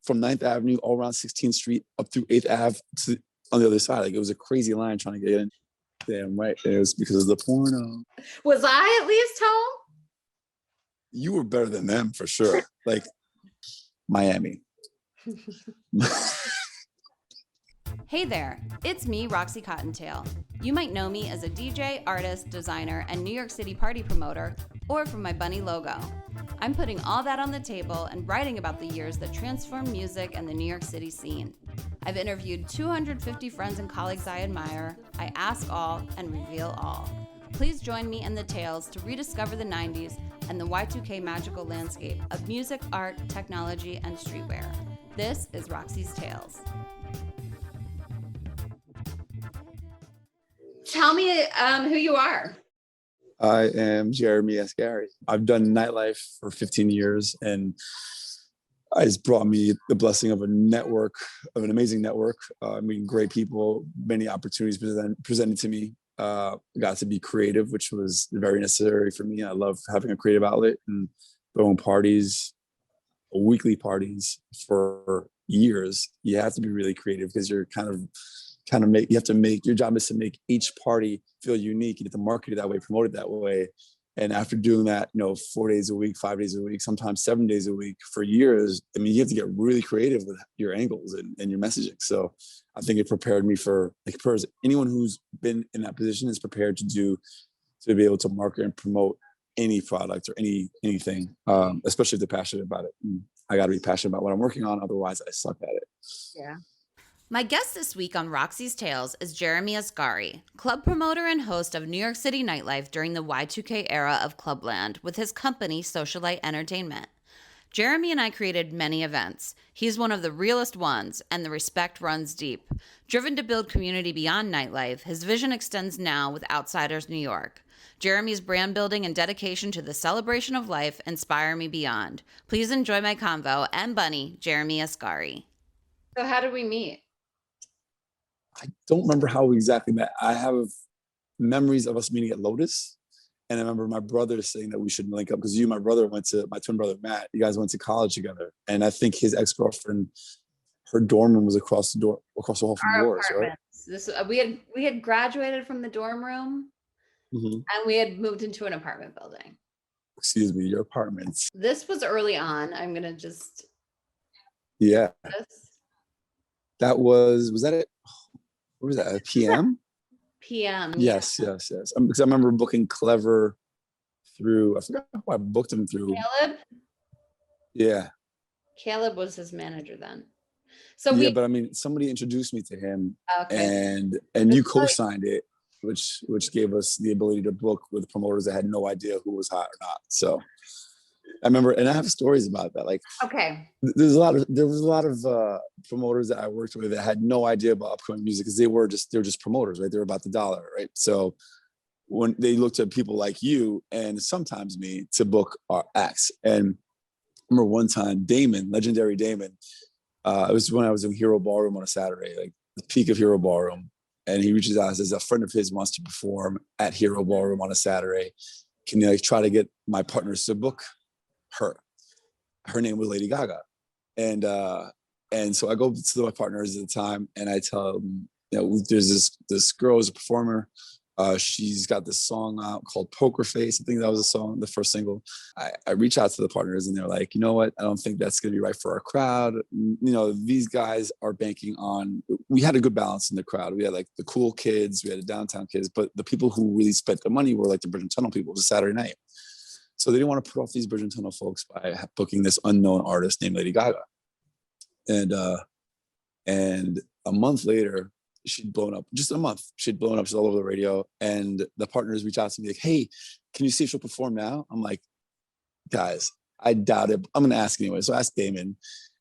from 9th Avenue all around 16th Street up through 8th Ave to on the other side. Like it was a crazy line trying to get in. Damn right. It was because of the porno. Was I at least home? You were better than them for sure. Like Miami. Hey there, it's me, Roxy Cottontail. You might know me as a DJ, artist, designer, and New York City party promoter, or from my bunny logo. I'm putting all that on the table and writing about the years that transformed music and the New York City scene. I've interviewed 250 friends and colleagues I admire. I ask all and reveal all. Please join me in the tales to rediscover the 90s and the Y2K magical landscape of music, art, technology, and streetwear. This is Roxy's Tales. Tell me who you are. I am Jeremy Asgari. I've done Nightlife for 15 years, and it's brought me the blessing of a network, of an amazing network. I mean, great people, many opportunities presented to me. Got to be creative, which was very necessary for me. I love having a creative outlet and throwing parties, weekly parties for years. You have to be really creative because you're you have to make, your job is to make each party feel unique. You have to market it that way, promote it that way. And after doing that, 4 days a week, 5 days a week, sometimes 7 days a week for years, I mean, you have to get really creative with your angles and your messaging. So I think it prepared me for, anyone who's been in that position is prepared to be able to market and promote any product or anything, especially if they're passionate about it. And I got to be passionate about what I'm working on. Otherwise I suck at it. Yeah. My guest this week on Roxy's Tales is Jeremy Asgari, club promoter and host of New York City Nightlife during the Y2K era of Clubland with his company Socialight Entertainment. Jeremy and I created many events. He's one of the realest ones, and the respect runs deep. Driven to build community beyond nightlife, his vision extends now with Outsiders New York. Jeremy's brand building and dedication to the celebration of life inspire me beyond. Please enjoy my convo and bunny, Jeremy Asgari. So how did we meet? I don't remember how we exactly met. I have memories of us meeting at Lotus. And I remember my brother saying that we should link up because my twin brother, Matt, you guys went to college together. And I think his ex-girlfriend, her dorm room was across the hall from yours, right? We had graduated from the dorm room, and we had moved into an apartment building. Excuse me, your apartments. This was early on. I'm going to just... Yeah. That was that it? What was that, a PM? PM. Yes. Because I remember booking Clever through, I forgot who I booked him through. Caleb? Yeah. Caleb was his manager then. But I mean, somebody introduced me to him, okay. and you co-signed it, which gave us the ability to book with promoters that had no idea who was hot or not. So I remember, and I have stories about that. Like, okay, there was a lot of promoters that I worked with that had no idea about upcoming music because they were just promoters, right? They were about the dollar, right? So when they looked at people like you and sometimes me to book our acts, and I remember one time Damon, legendary Damon, it was when I was in Hero Ballroom on a Saturday, like the peak of Hero Ballroom, and he reaches out and says a friend of his wants to perform at Hero Ballroom on a Saturday. Can you try to get my partners to book her name was Lady Gaga, and so I go to my partners at the time and I tell them, there's this girl who's a performer, she's got this song out called Poker Face. I think that was a song, the first single. I reach out to the partners and they're like, you know what, I don't think that's gonna be right for our crowd. These guys are banking on, we had a good balance in the crowd. We had like the cool kids, we had the downtown kids, but the people who really spent the money were like the Bridge and Tunnel people. It was a Saturday night. So they didn't want to put off these Bridge and Tunnel folks by booking this unknown artist named Lady Gaga. And a month later, she'd blown up. Just a month, she'd blown up. She's all over the radio. And the partners reach out to me like, hey, can you see if she'll perform now? I'm like, guys, I doubt it. I'm going to ask anyway. So I asked Damon.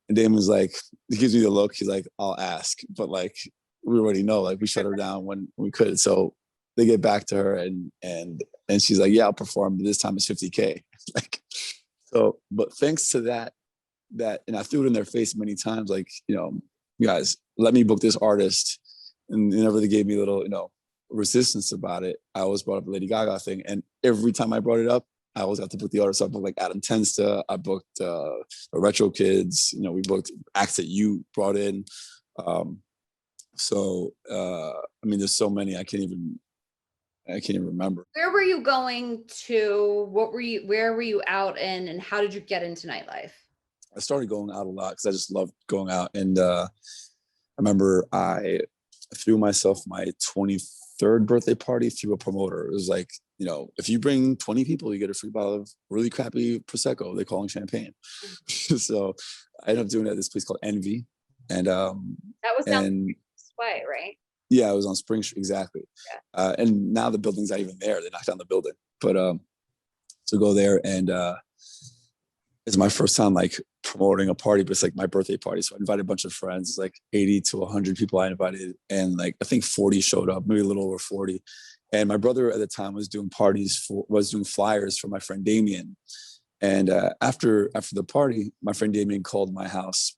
And Damon was like, he gives me the look. He's like, I'll ask. But like, we already know, like we shut her down when we could. So they get back to her and she's like, yeah, I'll perform, but this time it's $50K. Like, so, but thanks to that, and I threw it in their face many times, like, guys, let me book this artist. And whenever they gave me a little, resistance about it, I always brought up the Lady Gaga thing. And every time I brought it up, I always got to book the artists. I booked like Adam Tensta. I booked the Retro Kids. You know, we booked acts that you brought in. I mean, there's so many I can't even remember. Where were you going to? Where were you out in, and how did you get into nightlife? I started going out a lot because I just loved going out. And I remember I threw myself my 23rd birthday party through a promoter. It was like, you know, if you bring 20 people, you get a free bottle of really crappy Prosecco. They call it champagne. So I ended up doing it at this place called Envy. And that was down Way, right? Yeah, it was on Spring Street, exactly. Yeah. And now the building's not even there. They knocked down the building. But to go there, and it's my first time like promoting a party, but it's like my birthday party. So I invited a bunch of friends, like 80 to 100 people I invited, and like I think 40 showed up, maybe a little over 40. And my brother at the time was doing flyers for my friend Damien. And after the party, my friend Damien called my house.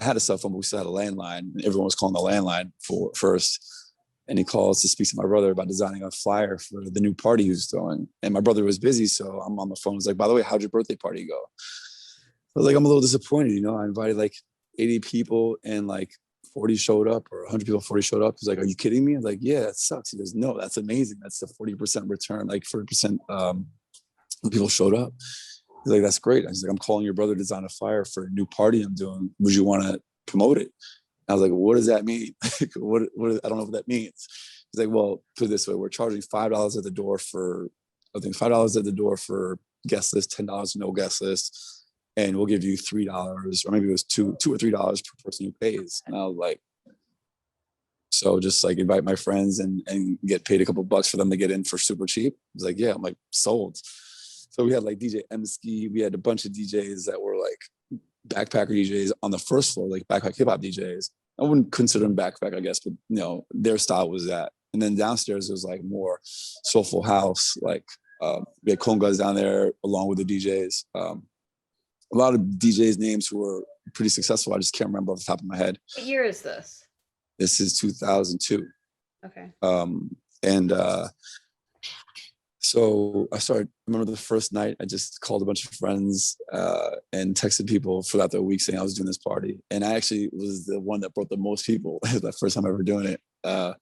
I had a cell phone, but we still had a landline. And everyone was calling the landline first. And he calls to speak to my brother about designing a flyer for the new party he was throwing. And my brother was busy, so I'm on the phone. He's like, by the way, how'd your birthday party go? I was like, I'm a little disappointed. You know, I invited like 80 people and like 40 showed up, or 100 people, 40 showed up. He's like, are you kidding me? I was like, yeah, it sucks. He goes, no, that's amazing. That's the 40% return, like 40% people showed up. He's like, that's great. I was like, I'm calling your brother to design a flyer for a new party I'm doing. Would you want to promote it? I was like, what does that mean? what I don't know what that means. He's like, well, put it this way. We're charging $5 at the door for, I think $5 at the door for guest list, $10 no guest list. And we'll give you $3, or maybe it was $2 or $3 per person who pays. And I was like, so just like invite my friends and get paid a couple bucks for them to get in for super cheap. I was like, yeah, I'm like sold. So we had like DJ Emski. We had a bunch of DJs that were like backpacker DJs on the first floor, like backpack hip hop DJs. I wouldn't consider them backpack, I guess, but you know, their style was that. And then downstairs, it was like more soulful house. Like we had congas down there along with the DJs. A lot of DJs' names who were pretty successful. I just can't remember off the top of my head. What year is this? This is 2002. Okay. So I remember the first night, I just called a bunch of friends and texted people throughout the week saying I was doing this party. And I actually was the one that brought the most people. That first time ever doing it. And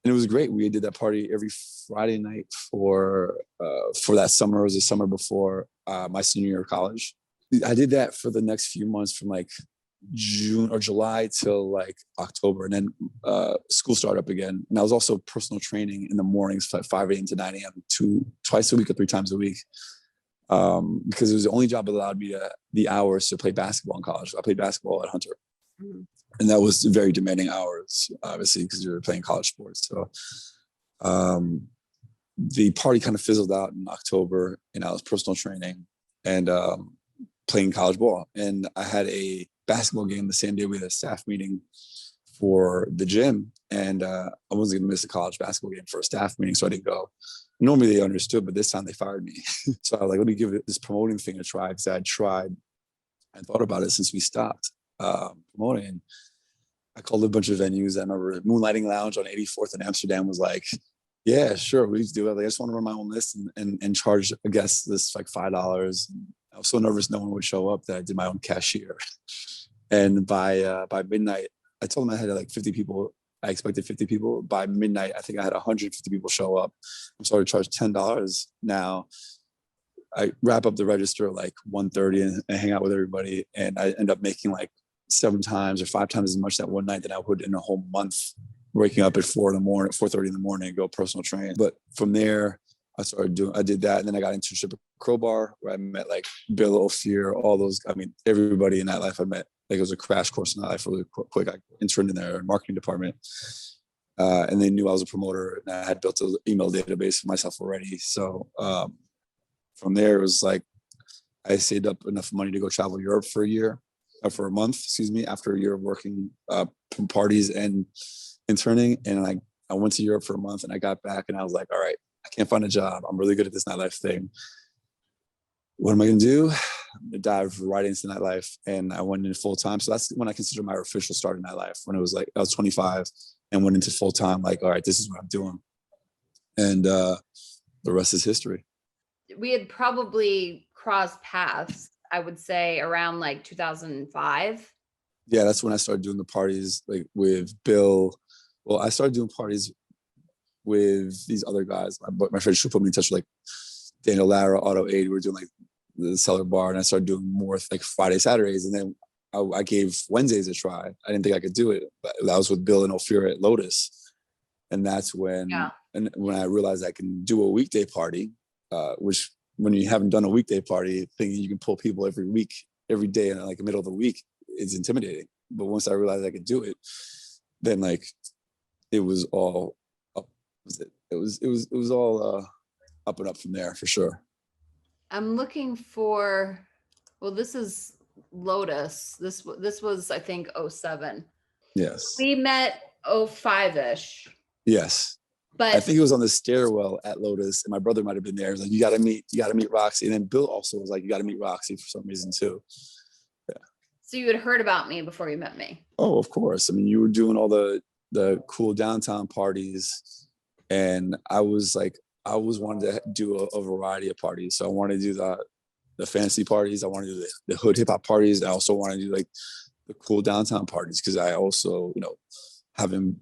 it was great. We did that party every Friday night for that summer. It was the summer before my senior year of college. I did that for the next few months from like June or July till like October. And then school started up again. And I was also personal training in the mornings from 5 a.m. to 9 a.m. twice a week or 3 times a week. Because it was the only job that allowed me the hours to play basketball in college. I played basketball at Hunter. Mm-hmm. And that was very demanding hours, obviously, because you were playing college sports. So the party kind of fizzled out in October, and I was personal training and playing college ball. And I had a basketball game the same day we had a staff meeting for the gym. And I wasn't going to miss a college basketball game for a staff meeting, so I didn't go. Normally they understood, but this time they fired me. So I was like, let me give this promoting thing a try, because I had tried and thought about it since we stopped promoting. And I called a bunch of venues. I remember Moonlighting Lounge on 84th in Amsterdam was like, yeah, sure, we just do it. Like, I just want to run my own list and charge a guest list like $5. I was so nervous no one would show up that I did my own cashier. And by midnight, I told them I had like 50 people. I expected 50 people. By midnight, I think I had 150 people show up. I'm sorry to charge $10 now. I wrap up the register at like 1:30 and hang out with everybody. And I end up making like 7 times or 5 times as much that one night that I would in a whole month, waking up at 4:30 in the morning and go personal train. But from there, I did that. And then I got internship at Crowbar, where I met like Bill Ophir, all those, I mean, everybody in Nightlife I met. Like, it was a crash course in Nightlife really quick. I interned in their marketing department. And they knew I was a promoter, and I had built an email database for myself already. So from there, it was like, I saved up enough money to go travel Europe for a month, after a year of working from parties and interning. And I went to Europe for a month, and I got back, and I was like, all right, I can't find a job. I'm really good at this Nightlife thing. What am I going to do? I'm going to dive right into Nightlife. And I went in full time. So that's when I consider my official start in Nightlife, when it was like, I was 25 and went into full time, like, all right, this is what I'm doing. And the rest is history. we had probably crossed paths, I would say around like 2005. Yeah, that's when I started doing the parties like with Bill. Well, I started doing parties with these other guys. My friend should put me in touch with like Daniel Lara, Auto 8. We were doing like the Cellar Bar, and I started doing more like Friday, Saturdays, and then I gave Wednesdays a try. I didn't think I could do it, but that was with Bill and Ophir at Lotus, and that's when when I realized I can do a weekday party, which when you haven't done a weekday party, thinking you can pull people every week, every day, in like the middle of the week, is intimidating. But once I realized I could do it, then like it was all up. It was all up and up from there for sure. I'm looking for. Well, this is Lotus. This was I think 07. Yes. We met 05-ish. Yes. But I think it was on the stairwell at Lotus, and my brother might have been there. He was like, you gotta meet Roxy. And then Bill also was like, you gotta meet Roxy for some reason too. Yeah. So you had heard about me before you met me? Oh, of course. I mean, you were doing all the cool downtown parties, and I was wanted to do a variety of parties. So I wanted to do the fancy parties. I wanted to do the hood hip hop parties. I also wanted to do like the cool downtown parties, because I also, having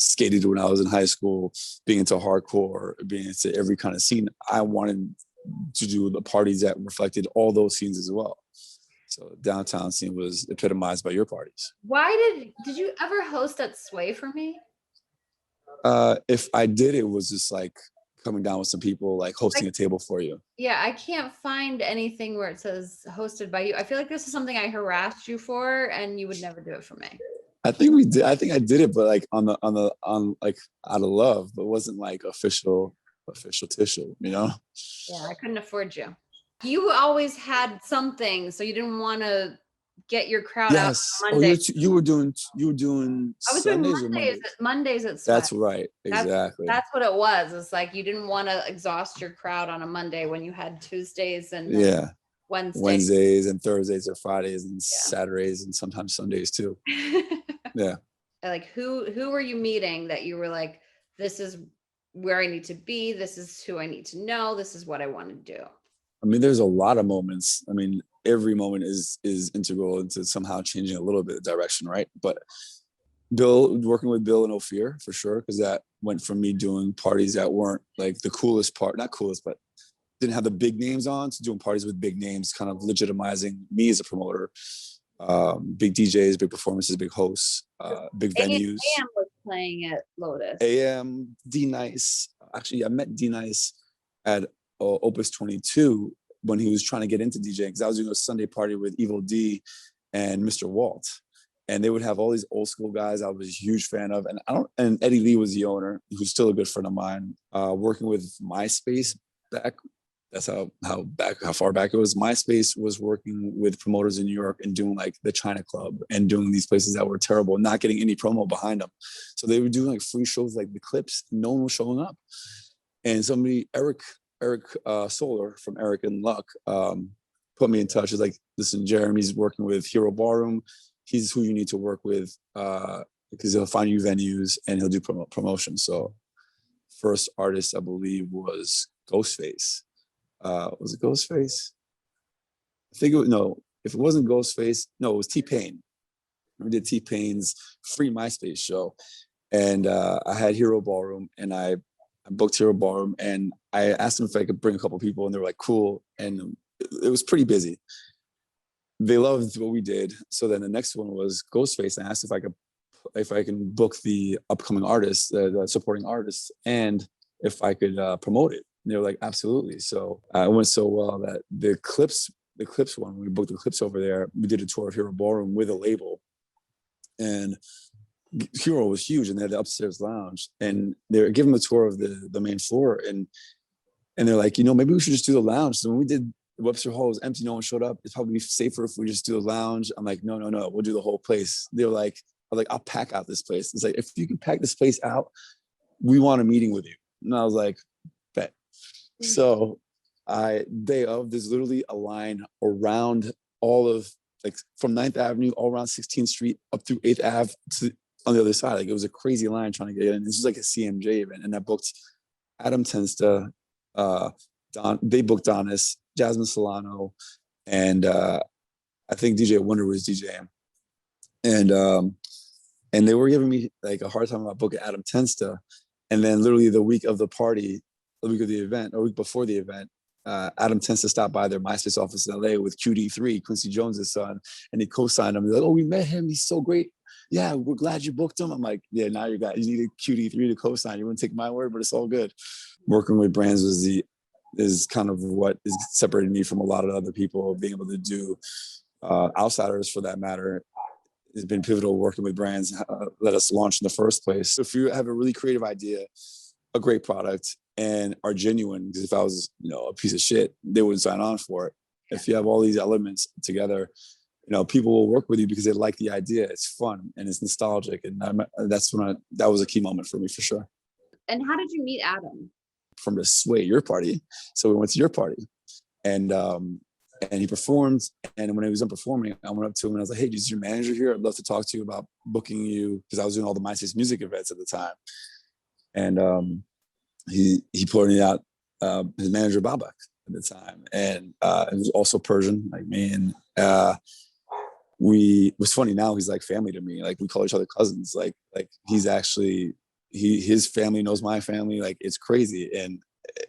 skated when I was in high school, being into hardcore, being into every kind of scene, I wanted to do the parties that reflected all those scenes as well. So downtown scene was epitomized by your parties. Why did you ever host at Sway for me? If I did, it was just like coming down with some people, like hosting a table for you. Yeah, I can't find anything where it says hosted by you. I feel like this is something I harassed you for, and you would never do it for me. I think we did. I think I did it, but like on like out of love, but it wasn't like official tissue, Yeah, I couldn't afford you. You always had something, so you didn't want to get your crowd out on Monday. You were doing I was Sundays doing Mondays at Sway. That's right. Exactly. That's what it was. It's like you didn't want to exhaust your crowd on a Monday when you had Tuesdays and Wednesdays and Thursdays or Fridays and Saturdays and sometimes Sundays too. Yeah. Like who were you meeting that you were like, this is where I need to be, this is who I need to know, this is what I want to do? I mean, there's a lot of moments. I mean, every moment is integral into somehow changing a little bit of direction, right? But working with Bill and Ophir for sure, because that went from me doing parties that weren't like the coolest not coolest, but didn't have the big names on, to doing parties with big names, kind of legitimizing me as a promoter. Big DJs, big performances, big hosts, big venues. AM was playing at Lotus. AM, D Nice. Actually, I met D Nice at Opus 22 when he was trying to get into DJing, because I was doing a Sunday party with Evil D and Mr. Walt, and they would have all these old school guys I was a huge fan of, and Eddie Lee was the owner, who's still a good friend of mine. Working with MySpace back. That's how far back it was. MySpace was working with promoters in New York and doing like the China Club and doing these places that were terrible, not getting any promo behind them. So they were doing like free shows like the Clips. No one was showing up. And somebody, Eric Solar from Eric and Luck, put me in touch. It's like, listen, Jeremy's working with Hero Ballroom. He's who you need to work with, because he'll find you venues and he'll do promotion. So first artist, I believe, was Ghostface. Was it Ghostface? I think if it wasn't Ghostface, no, it was T-Pain. We did T-Pain's free MySpace show, and I had Hero Ballroom, and I booked Hero Ballroom, and I asked them if I could bring a couple people, and they were like, cool, and it was pretty busy. They loved what we did, so then the next one was Ghostface, and I asked if I can book the upcoming artists, the supporting artists, and if I could promote it. And they were like, absolutely. So it went so well that the Clips one, we booked the Clips over there. We did a tour of Hero Ballroom with a label, and Hero was huge, and they had the upstairs lounge, and they were giving a tour of the main floor, and they're like, maybe we should just do the lounge. So when we did Webster Hall, it was empty, no one showed up. It's probably safer if we just do the lounge. I'm like, no, we'll do the whole place. They were like, I'll pack out this place. It's like, if you can pack this place out, we want a meeting with you. And I was like, bet. So there's literally a line around all of, like, from 9th Avenue all around 16th Street up through 8th Ave to on the other side. Like, it was a crazy line trying to get in. This was like a CMJ event, and I booked Adam Tensta, They booked Donis, Jasmine Solano, and I think DJ Wonder was DJing. And they were giving me like a hard time about booking Adam Tensta. And then literally the week of the event, or week before the event, Adam Tensta stopped by their MySpace office in LA with QD3, Quincy Jones's son, and he co-signed him. They're like, oh, we met him. He's so great. Yeah, we're glad you booked him. I'm like, yeah, now you need a QD3 to co-sign. You wouldn't take my word, but it's all good. Working with brands is kind of what is separating me from a lot of other people. Being able to do outsiders, for that matter, has been pivotal. Working with brands let us launch in the first place. So if you have a really creative idea, a great product, and are genuine, because if I was, a piece of shit, they wouldn't sign on for it. If you have all these elements together, people will work with you because they like the idea. It's fun and it's nostalgic, and that was a key moment for me for sure. And how did you meet Adam? From the Sway, your party. So we went to your party, and he performed. And when he was done performing, I went up to him and I was like, "Hey, is your manager here? I'd love to talk to you about booking you," because I was doing all the MySpace music events at the time. And he pointed out his manager Babak at the time, and it was also Persian like me. And it was funny, now he's like family to me. Like we call each other cousins. Like he's actually his family knows my family. Like it's crazy, and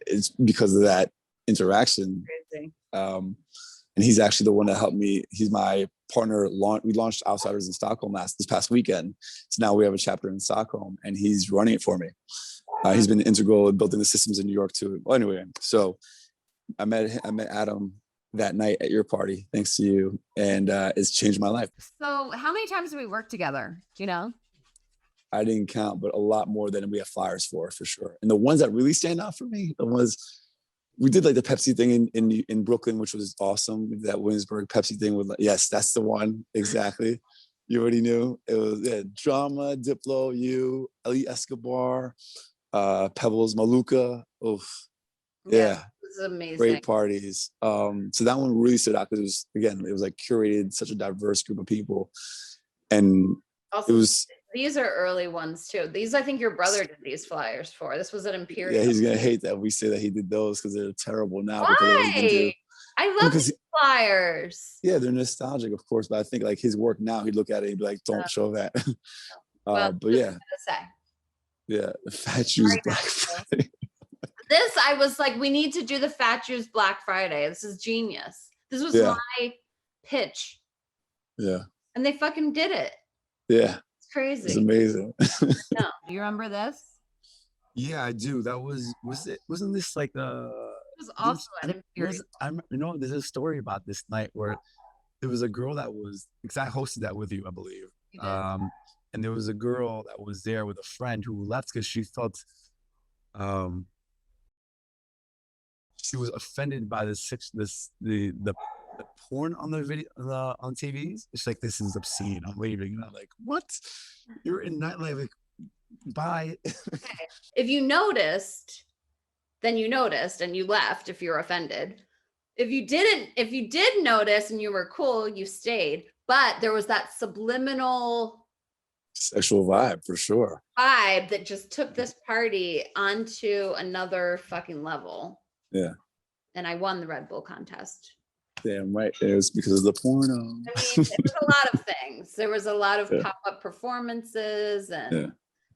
it's because of that interaction. Crazy. And he's actually the one that helped me. He's my partner. We launched Outsiders in Stockholm this past weekend. So now we have a chapter in Stockholm, and he's running it for me. He's been integral in building the systems in New York too. Well, anyway, so I met Adam that night at your party, thanks to you, and it's changed my life. So how many times have we worked together? Do you know? I didn't count, but a lot more than we have flyers for sure. And the ones that really stand out for me, we did like the Pepsi thing in Brooklyn, which was awesome. That Williamsburg Pepsi thing with, yes, that's the one. Exactly. You already knew. It was Drama, Diplo, you, Ellie Escobar, Pebbles, Maluka. Oof. Yeah. This is amazing. Great parties. So that one really stood out because it was like curated, such a diverse group of people. And also, it was, these are early ones too. These, I think your brother did these flyers for. This was an Imperial. Yeah, he's gonna hate that we say that he did those because they're terrible now. Why? I love these flyers. Yeah, they're nostalgic, of course, but I think like his work now, he'd look at it and be like, "Don't show that." But yeah, yeah, the Fat Shoes Black Friday. This, I was like, we need to do the Fat Shoes Black Friday. This is genius. This was my pitch. Yeah, and they fucking did it. Yeah. Crazy. It's amazing. No. You remember this? Yeah, I do. That wasn't this like it was also there's a story about this night where there was a girl that was, because I hosted that with you, I believe. You did. And there was a girl that was there with a friend who left because she felt she was offended by the porn on the video on TVs. It's like, this is obscene. I'm leaving. And I'm like, what? You're in Nightlife. Like, bye. If you noticed, then you noticed and you left if you're offended. If you did notice and you were cool, you stayed. But there was that subliminal sexual vibe for sure. Vibe that just took this party onto another fucking level. Yeah. And I won the Red Bull contest. Damn right. It was because of the porno. I mean, it was a lot of things. There was a lot of pop-up performances and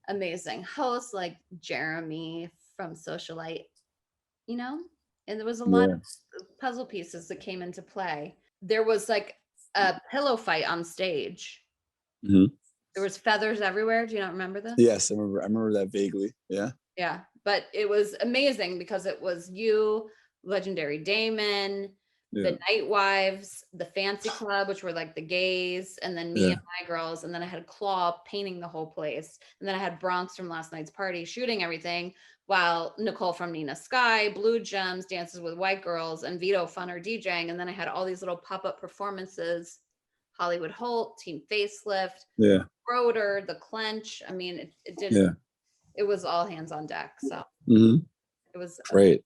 amazing hosts like Jeremy from Socialight, and there was a lot of puzzle pieces that came into play. There was like a pillow fight on stage. Mm-hmm. There was feathers everywhere. Do you not remember this? Yes, I remember that vaguely. Yeah. Yeah, but it was amazing because it was you, Legendary Damon, the Night Wives, the Fancy Club, which were like the gays, and then me and my girls, and then I had Claw painting the whole place, and then I had Bronx from last night's party shooting everything, while Nicole from Nina Sky, Blue Gems, Dances with White Girls, and Vito Funner DJing, and then I had all these little pop-up performances, Hollywood Holt, Team Facelift, Broder, The Clench. I mean, it did. Yeah. It was all hands on deck. So it was great.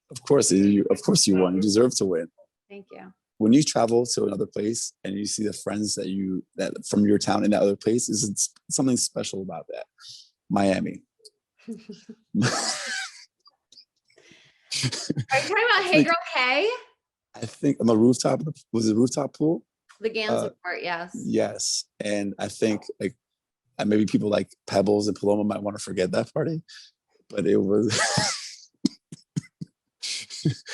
Of course you won. You deserve to win. Thank you. When you travel to another place and you see the friends that from your town in that other place, is something special about that. Miami. Are you talking about Hey Girl Hey? I think on the rooftop, was it rooftop pool? The Ganser part, yes. Yes. And I think like maybe people like Pebbles and Paloma might want to forget that party, but it was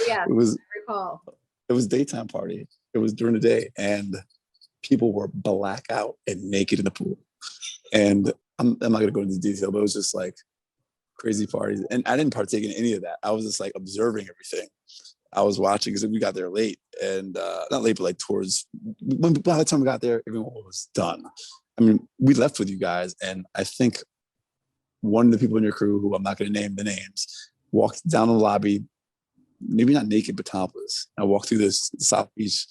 Yeah, it was I recall. it was daytime party. It was during the day, and people were blackout and naked in the pool. And I'm not gonna go into detail, but it was just like crazy parties. And I didn't partake in any of that. I was just like observing everything. I was watching because we got there late, and not late, but like towards by the time we got there, everyone was done. I mean, we left with you guys, and I think one of the people in your crew, who I'm not going to name the names, walked down the lobby, maybe not naked, but topless. I walked through this South Beach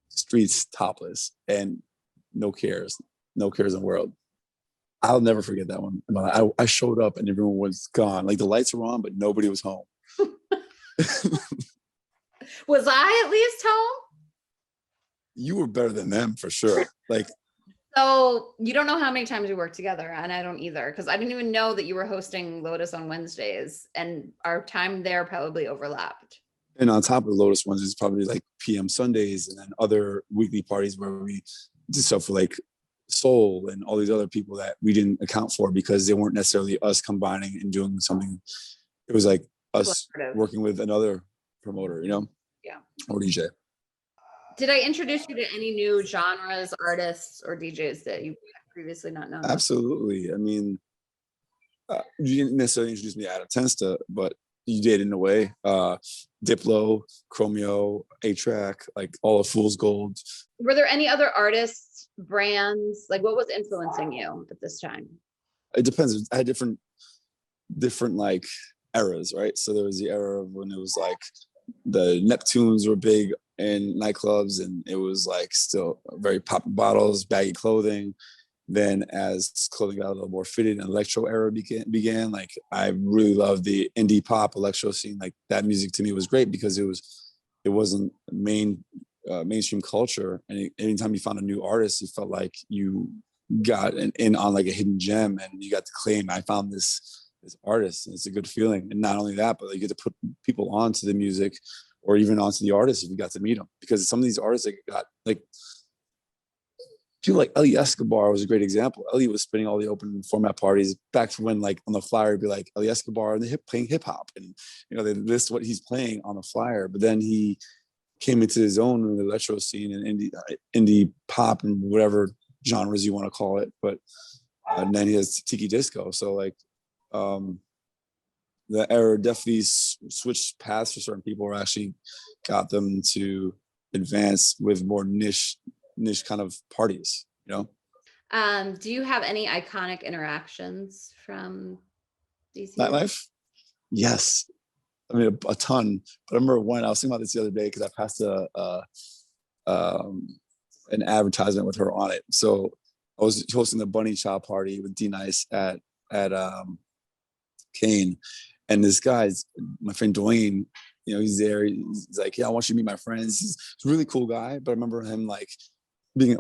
streets topless, and no cares in the world. I'll never forget that one. I showed up and everyone was gone. Like the lights were on, but nobody was home. Was I at least home? You were better than them for sure. Like, so you don't know how many times we worked together, and I don't either, because I didn't even know that you were hosting Lotus on Wednesdays, and our time there probably overlapped. And on top of the Lotus ones, it's probably like PM Sundays and then other weekly parties where we did stuff for like Soul and all these other people that we didn't account for because they weren't necessarily us combining and doing something. It was like us working with another promoter, Yeah. Or DJ. Did I introduce you to any new genres, artists, or DJs that you previously not known? Absolutely. I mean, you didn't necessarily introduce me to Adam Tensta, but you did in a way. Diplo, Chromeo, A-Track, like all of Fool's Gold. Were there any other artists, brands? Like what was influencing you at this time? It depends. I had different like eras, right? So there was the era of when it was like the Neptunes were big in nightclubs, and it was like still very popping bottles, baggy clothing. Then as clothing got a little more fitted and electro era began, like I really loved the indie pop electro scene. Like that music to me was great because it wasn't mainstream culture. And anytime you found a new artist, you felt like you got in on like a hidden gem, and you got to claim, I found this artist, and it's a good feeling. And not only that, but you get to put people onto the music or even onto the artist if you got to meet them. Because some of these artists that got like, people like Ellie Escobar was a great example. Ellie was spinning all the open format parties back when, like, on the flyer, it'd be like Ellie Escobar and playing hip hop, and they list what he's playing on the flyer. But then he came into his own in the electro scene and indie pop and whatever genres you want to call it. But and then he has Tiki Disco. So like the era definitely switched paths for certain people, or actually got them to advance with more niche kind of parties, Do you have any iconic interactions from DC? Nightlife? Yes. I mean, a ton. But I remember one, I was thinking about this the other day because I passed an advertisement with her on it. So I was hosting the Bunny Child party with D-Nice at Kane. And this guy's, my friend Dwayne, he's there. He's like, yeah, I want you to meet my friends. He's a really cool guy. But I remember him like being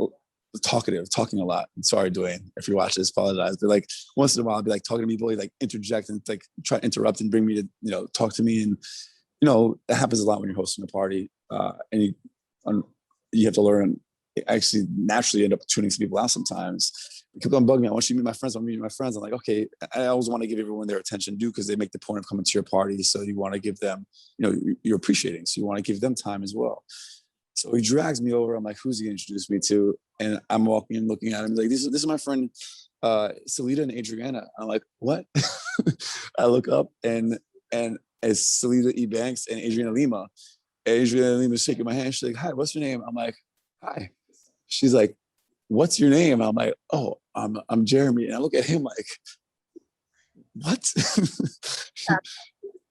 talkative, talking a lot. Sorry, Dwayne, if you watch this, apologize. But like once in a while, I'd be like talking to people, he'd like interject and like try to interrupt and bring me to, talk to me. And, it happens a lot when you're hosting a party. And you have to learn, actually naturally end up tuning some people out sometimes. People don't bug me. I want you to meet my friends. I want to meet my friends. I'm like, okay, I always want to give everyone their attention due because they make the point of coming to your party. So you want to give them, you're appreciating. So you want to give them time as well. So he drags me over. I'm like, who's he going to introduce me to? And I'm walking and looking at him. He's like, this is my friend, Salita and Adriana. I'm like, what? I look up and it's Salita E. Banks and Adriana Lima. And Adriana Lima's shaking my hand. She's like, hi, what's your name? I'm like, hi. She's like, what's your name? I'm like, oh, I'm Jeremy. And I look at him like, what?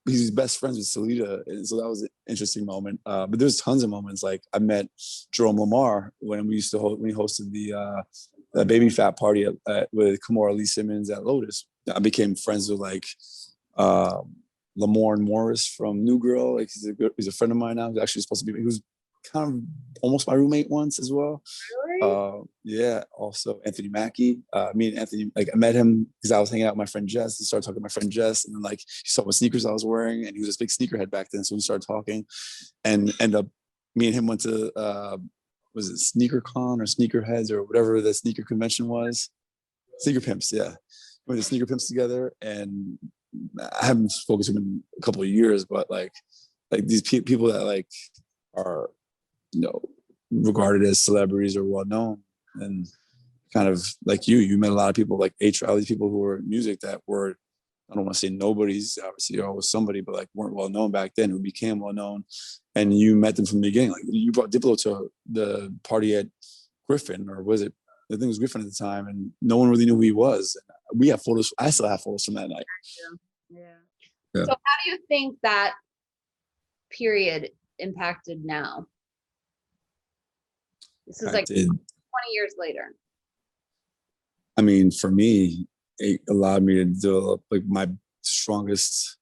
He's best friends with Salita. And so that was an interesting moment. But there's tons of moments. Like I met Jerome Lamar when we hosted the Baby Fat party with Kimora Lee Simmons at Lotus. I became friends with like Lamorne Morris from New Girl. Like he's a friend of mine now. He's actually supposed to be, he was kind of almost my roommate once as well. Really? Yeah. Also Anthony Mackie. Me and Anthony, like I met him because I was hanging out with my friend Jess and started talking to my friend Jess. And then like he saw what sneakers I was wearing and he was a big sneakerhead back then. So we started talking and end up, me and him went to, was it SneakerCon or Sneakerheads or whatever the sneaker convention was? Sneaker Pimps, yeah. We went to Sneaker Pimps together and I haven't spoken to him in a couple of years, but like these people that like are, you know, regarded as celebrities or well known, and kind of like you met a lot of people like all these people who were in music that were, I don't want to say nobody's, obviously you're always somebody, but like weren't well known back then, who became well known, and you met them from the beginning. Like you brought Diplo to the party at Griffin, or was it? I think it was Griffin at the time, and no one really knew who he was. We have photos. I still have photos from that night. Yeah. So how do you think that period impacted now? This is like 20 years later. I mean, for me, it allowed me to develop like my strongest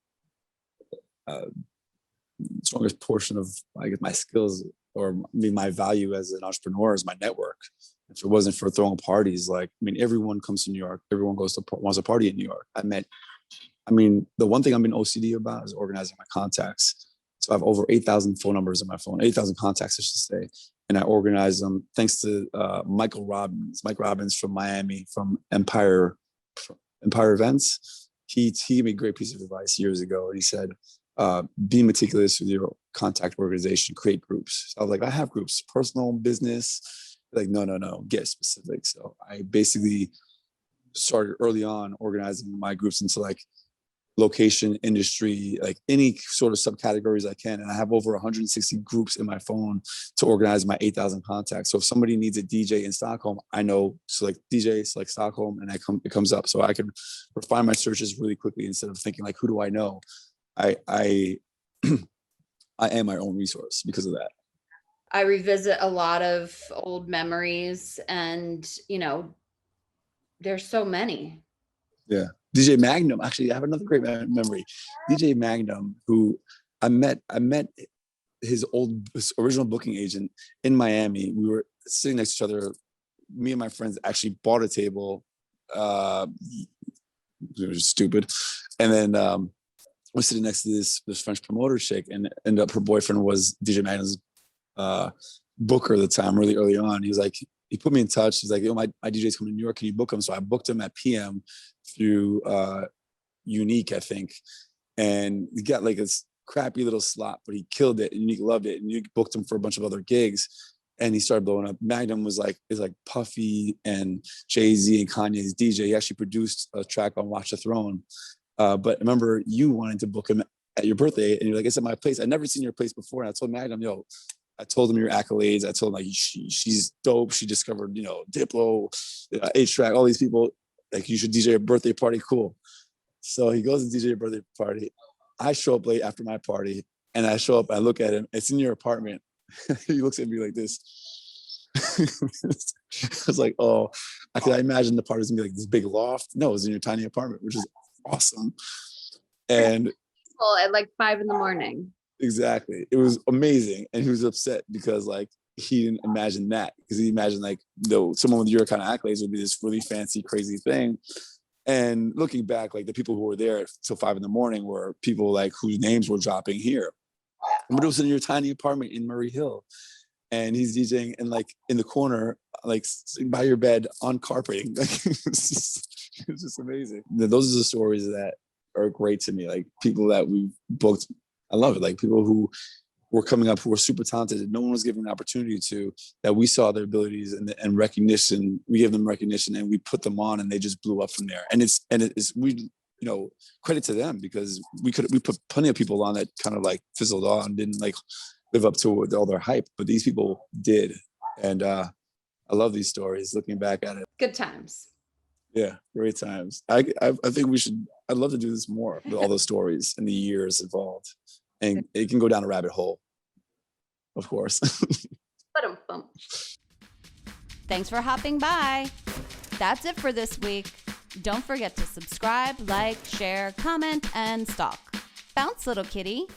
portion of, I guess, my skills, or my value as an entrepreneur is my network. If it wasn't for throwing parties, like, I mean, everyone comes to New York. Everyone wants to party in New York. The one thing I've been OCD about is organizing my contacts. So I have over 8,000 phone numbers in my phone, 8,000 contacts, I should say. And I organize them thanks to Mike Robbins from Miami, from Empire Events. He gave me a great piece of advice years ago. And he said, be meticulous with your contact organization, create groups. So I was like, I have groups, personal, business. Like, no, get specific. So I basically started early on organizing my groups into like location, industry, like any sort of subcategories I can. And I have over 160 groups in my phone to organize my 8,000 contacts. So if somebody needs a DJ in Stockholm, I know, select DJ, select Stockholm, and it comes up. So I can refine my searches really quickly instead of thinking like, who do I know? I am my own resource because of that. I revisit a lot of old memories, and there's so many. Yeah. DJ Magnum, actually, I have another great memory. DJ Magnum, who I met his original booking agent in Miami. We were sitting next to each other. Me and my friends actually bought a table. It was stupid. And then we're sitting next to this French promoter chick, and ended up her boyfriend was DJ Magnum's booker at the time, really early on. He put me in touch. He's like, my DJ's coming to New York. Can you book him? So I booked him at PM through Unique, I think. And he got like this crappy little slot, but he killed it. And Unique loved it. And Unique booked him for a bunch of other gigs. And he started blowing up. Magnum is like Puffy and Jay-Z and Kanye's DJ. He actually produced a track on Watch the Throne. But I remember you wanted to book him at your birthday, and you're like, it's at my place. I'd never seen your place before. And I told Magnum, I told him your accolades. I told him like she's dope. She discovered, Diplo, H-Track, all these people. Like, you should DJ a birthday party. Cool. So he goes to DJ a birthday party. I show up late after my party, and I show up. I look at him. It's in your apartment. He looks at me like this. I was like, oh, I imagine the party was gonna be like this big loft. No, it was in your tiny apartment, which is awesome. And at like 5 a.m. Exactly. It was amazing. And he was upset because like he didn't imagine that, because he imagined like someone with your kind of accolades would be this really fancy, crazy thing. And looking back, like the people who were there till 5 a.m. were people like whose names were dropping here. But it was in your tiny apartment in Murray Hill. And he's DJing and like in the corner, like by your bed on carpeting. Like, it's just amazing. Those are the stories that are great to me. Like people that we've booked. I love it. Like people who were coming up who were super talented and no one was given an opportunity to, that we saw their abilities and recognition. We gave them recognition and we put them on and they just blew up from there. And it's credit to them, because we put plenty of people on that kind of like fizzled on, didn't like live up to all their hype, but these people did. And I love these stories looking back at it. Good times. Yeah, great times. I think I'd love to do this more with all those stories and the years involved. And it can go down a rabbit hole, of course. Thanks for hopping by. That's it for this week. Don't forget to subscribe, like, share, comment, and stalk. Bounce, little kitty.